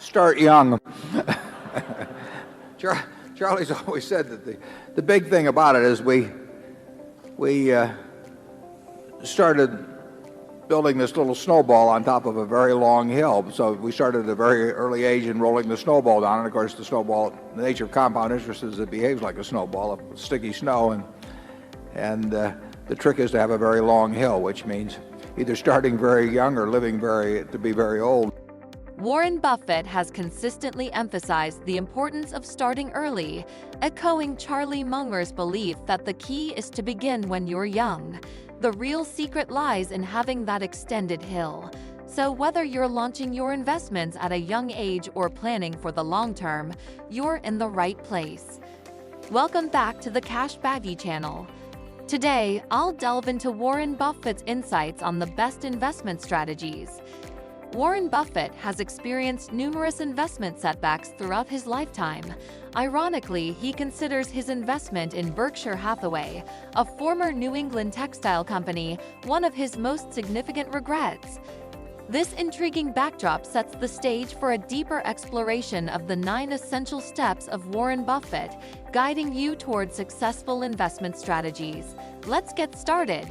Start young. Charlie's always said that the big thing about it is we started building this little snowball on top of a very long hill. So we started at a very early age in rolling the snowball down. And of course, the snowball, the nature of compound interest is it behaves like a snowball of sticky snow. And the trick is to have a very long hill, which means either starting very young or living to be very old. Warren Buffett has consistently emphasized the importance of starting early, echoing Charlie Munger's belief that the key is to begin when you're young. The real secret lies in having that extended hill. So whether you're launching your investments at a young age or planning for the long term, you're in the right place. Welcome back to the Cash Baggy channel. Today, I'll delve into Warren Buffett's insights on the best investment strategies. Warren Buffett has experienced numerous investment setbacks throughout his lifetime. Ironically, he considers his investment in Berkshire Hathaway, a former New England textile company, one of his most significant regrets. This intriguing backdrop sets the stage for a deeper exploration of the 9 essential steps of Warren Buffett, guiding you toward successful investment strategies. Let's get started.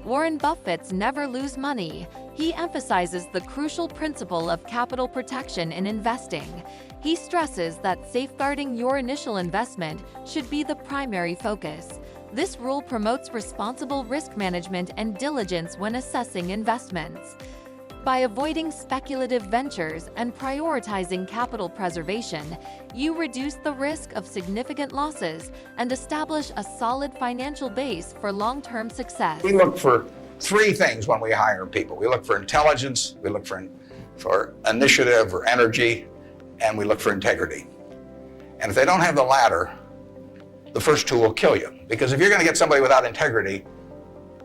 Warren Buffett's never lose money. He emphasizes the crucial principle of capital protection in investing. He stresses that safeguarding your initial investment should be the primary focus. This rule promotes responsible risk management and diligence when assessing investments. By avoiding speculative ventures and prioritizing capital preservation, you reduce the risk of significant losses and establish a solid financial base for long-term success. We look for 3 things when we hire people. We look for intelligence, we look for initiative or energy, and we look for integrity. And if they don't have the latter, the first 2 will kill you. Because if you're going to get somebody without integrity,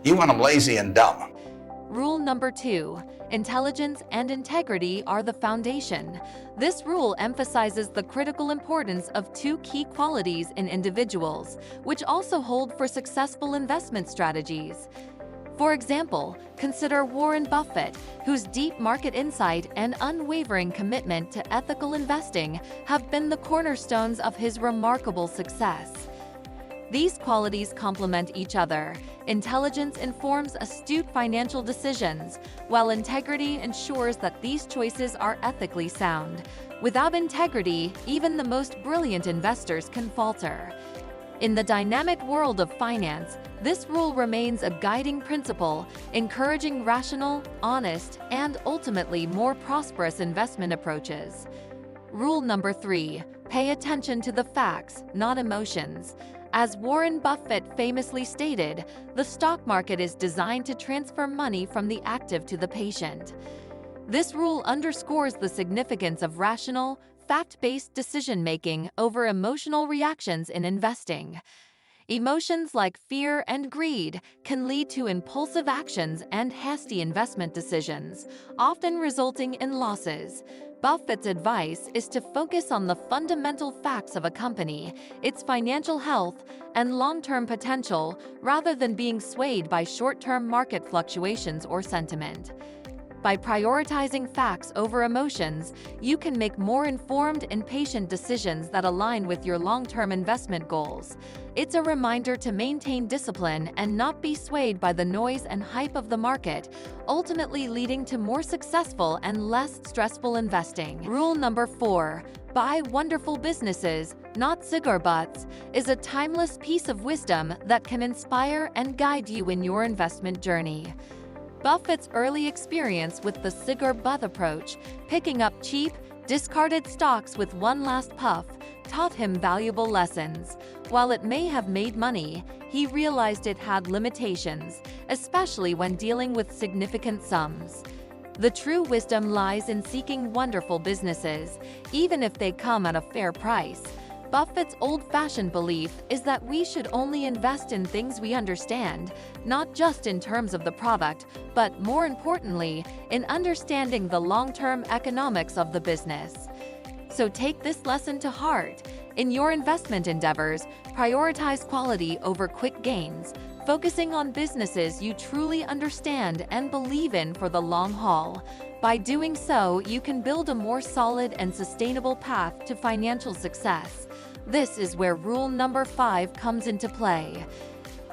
you want them lazy and dumb. Rule number 2. Intelligence and integrity are the foundation. This rule emphasizes the critical importance of 2 key qualities in individuals, which also hold for successful investment strategies. For example, consider Warren Buffett, whose deep market insight and unwavering commitment to ethical investing have been the cornerstones of his remarkable success. These qualities complement each other. Intelligence informs astute financial decisions, while integrity ensures that these choices are ethically sound. Without integrity, even the most brilliant investors can falter. In the dynamic world of finance, this rule remains a guiding principle, encouraging rational, honest, and ultimately more prosperous investment approaches. Rule number 3. Pay attention to the facts, not emotions. As Warren Buffett famously stated, the stock market is designed to transfer money from the active to the patient. This rule underscores the significance of rational, fact-based decision-making over emotional reactions in investing. Emotions like fear and greed can lead to impulsive actions and hasty investment decisions, often resulting in losses. Buffett's advice is to focus on the fundamental facts of a company, its financial health, and long-term potential, rather than being swayed by short-term market fluctuations or sentiment. By prioritizing facts over emotions, you can make more informed and patient decisions that align with your long-term investment goals. It's a reminder to maintain discipline and not be swayed by the noise and hype of the market, ultimately leading to more successful and less stressful investing. Rule number 4. Buy wonderful businesses, not cigar butts, is a timeless piece of wisdom that can inspire and guide you in your investment journey. Buffett's early experience with the cigar butt approach, picking up cheap, discarded stocks with one last puff, taught him valuable lessons. While it may have made money, he realized it had limitations, especially when dealing with significant sums. The true wisdom lies in seeking wonderful businesses, even if they come at a fair price. Buffett's old-fashioned belief is that we should only invest in things we understand, not just in terms of the product, but more importantly, in understanding the long-term economics of the business. So take this lesson to heart. In your investment endeavors, prioritize quality over quick gains. focusing on businesses you truly understand and believe in for the long haul. By doing so, you can build a more solid and sustainable path to financial success. This is where rule number 5 comes into play.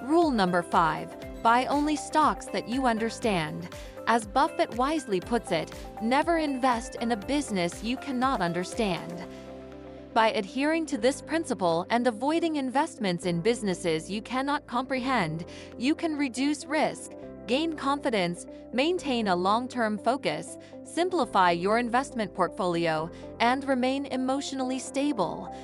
Rule number 5: buy only stocks that you understand. As Buffett wisely puts it, never invest in a business you cannot understand. By adhering to this principle and avoiding investments in businesses you cannot comprehend, you can reduce risk, gain confidence, maintain a long-term focus, simplify your investment portfolio, and remain emotionally stable.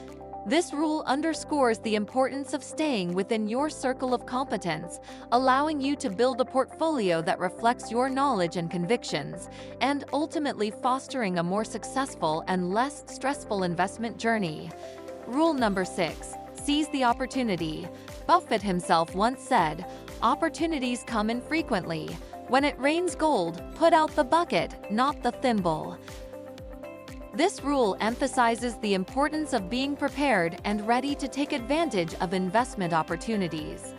This rule underscores the importance of staying within your circle of competence, allowing you to build a portfolio that reflects your knowledge and convictions, and ultimately fostering a more successful and less stressful investment journey. Rule number 6: seize the opportunity. Buffett himself once said, "Opportunities come infrequently. When it rains gold, put out the bucket, not the thimble." This rule emphasizes the importance of being prepared and ready to take advantage of investment opportunities.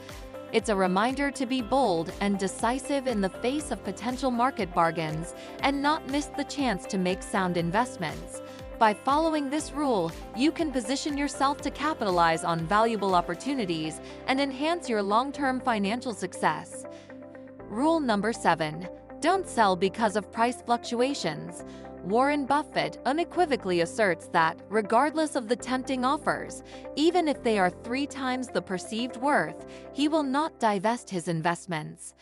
It's a reminder to be bold and decisive in the face of potential market bargains and not miss the chance to make sound investments. By following this rule, you can position yourself to capitalize on valuable opportunities and enhance your long-term financial success. Rule number 7: don't sell because of price fluctuations. Warren Buffett unequivocally asserts that, regardless of the tempting offers, even if they are 3 times the perceived worth, he will not divest his investments.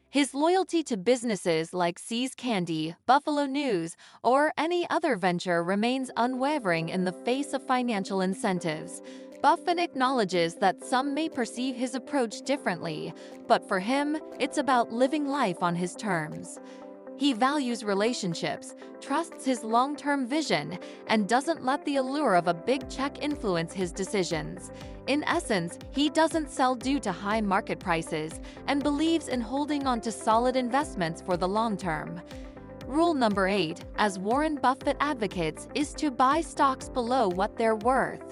His loyalty to businesses like See's Candy, Buffalo News, or any other venture remains unwavering in the face of financial incentives. Buffett acknowledges that some may perceive his approach differently, but for him, it's about living life on his terms. He values relationships, trusts his long-term vision, and doesn't let the allure of a big check influence his decisions. In essence, he doesn't sell due to high market prices and believes in holding on to solid investments for the long term. Rule number 8, as Warren Buffett advocates, is to buy stocks below what they're worth.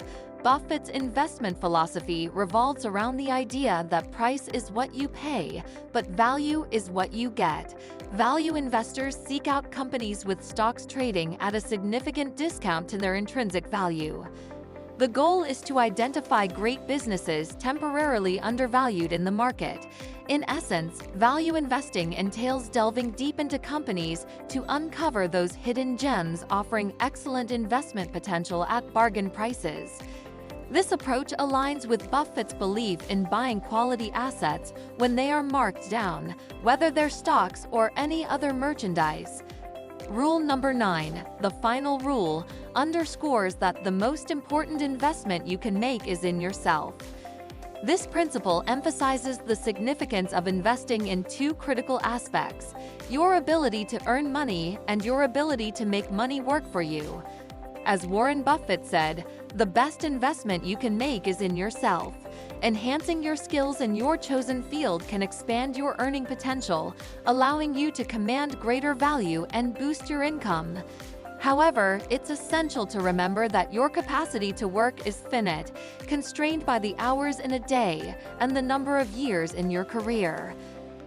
Buffett's investment philosophy revolves around the idea that price is what you pay, but value is what you get. Value investors seek out companies with stocks trading at a significant discount to their intrinsic value. The goal is to identify great businesses temporarily undervalued in the market. In essence, value investing entails delving deep into companies to uncover those hidden gems offering excellent investment potential at bargain prices. This approach aligns with Buffett's belief in buying quality assets when they are marked down, whether they're stocks or any other merchandise. Rule number 9, the final rule, underscores that the most important investment you can make is in yourself. This principle emphasizes the significance of investing in 2 critical aspects: your ability to earn money and your ability to make money work for you. As Warren Buffett said, the best investment you can make is in yourself. Enhancing your skills in your chosen field can expand your earning potential, allowing you to command greater value and boost your income. However, it's essential to remember that your capacity to work is finite, constrained by the hours in a day and the number of years in your career.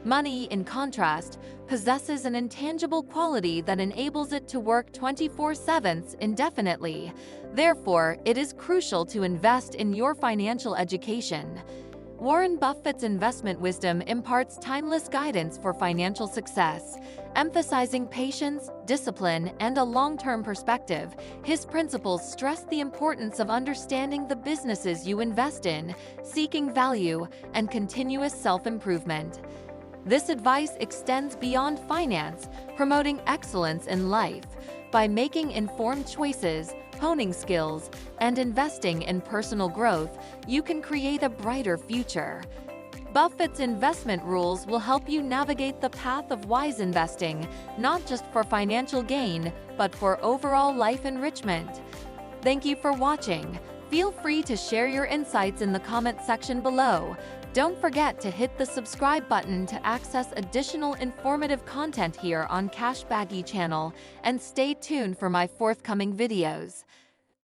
Money, in contrast, possesses an intangible quality that enables it to work 24/7 indefinitely. Therefore, it is crucial to invest in your financial education. Warren Buffett's investment wisdom imparts timeless guidance for financial success. Emphasizing patience, discipline, and a long-term perspective, his principles stress the importance of understanding the businesses you invest in, seeking value, and continuous self-improvement. This advice extends beyond finance, promoting excellence in life. By making informed choices, honing skills, and investing in personal growth, you can create a brighter future. Buffett's investment rules will help you navigate the path of wise investing, not just for financial gain, but for overall life enrichment. Thank you for watching. Feel free to share your insights in the comment section below. Don't forget to hit the subscribe button to access additional informative content here on Cash Baggy channel, and stay tuned for my forthcoming videos.